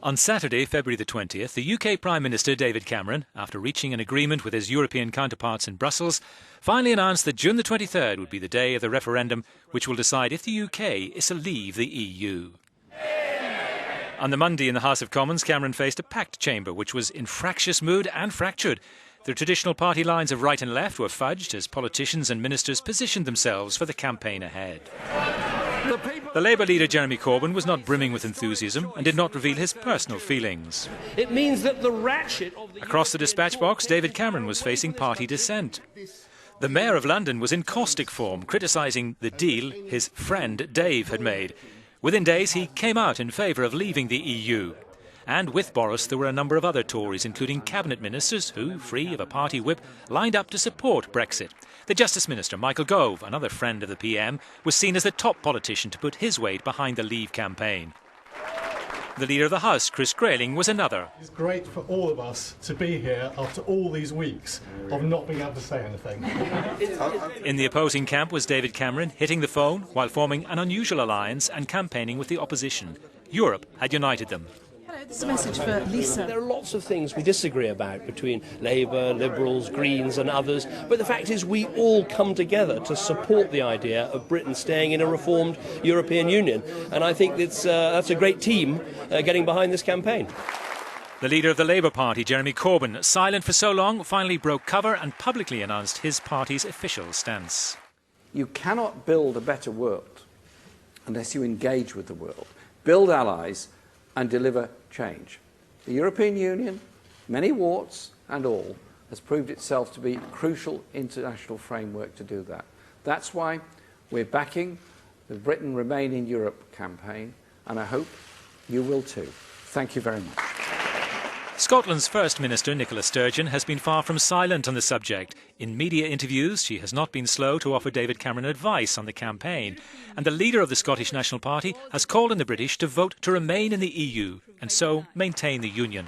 On Saturday, February the 20th, the UK Prime Minister David Cameron, after reaching an agreement with his European counterparts in Brussels, finally announced that June the 23rd would be the day of the referendum which will decide if the UK is to leave the EU. On the Monday in the House of Commons, Cameron faced a packed chamber which was in fractious mood and fractured. The traditional party lines of right and left were fudged as politicians and ministers positioned themselves for the campaign ahead. The Labour leader Jeremy Corbyn was not brimming with enthusiasm and did not reveal his personal feelings. It means that the ratchet of Across the dispatch box, David Cameron was facing party dissent. The Mayor of London was in caustic form, criticising the deal his friend Dave had made. Within days, he came out in favour of leaving the EU. And with Boris, there were a number of other Tories, including cabinet ministers who, free of a party whip, lined up to support Brexit. The Justice Minister, Michael Gove, another friend of the PM, was seen as the top politician to put his weight behind the Leave campaign. The Leader of the House, Chris Grayling, was another. It's great for all of us to be here after all these weeks of not being able to say anything. In the opposing camp was David Cameron, hitting the phone while forming an unusual alliance and campaigning with the opposition. Europe had united them. This is a message for Lisa. There are lots of things we disagree about between Labour, Liberals, Greens and others, but the fact is we all come together to support the idea of Britain staying in a reformed European Union, and I think that's a great team getting behind this campaign. The leader of the Labour Party, Jeremy Corbyn, silent for so long, finally broke cover and publicly announced his party's official stance. You cannot build a better world unless you engage with the world, build allies and deliver change. The European Union, many warts and all, has proved itself to be a crucial international framework to do that. That's why we're backing the Britain Remain in Europe campaign, and I hope you will too. Thank you very much. Scotland's First Minister, Nicola Sturgeon, has been far from silent on the subject. In media interviews, she has not been slow to offer David Cameron advice on the campaign. And the leader of the Scottish National Party has called on the British to vote to remain in the EU and so maintain the union.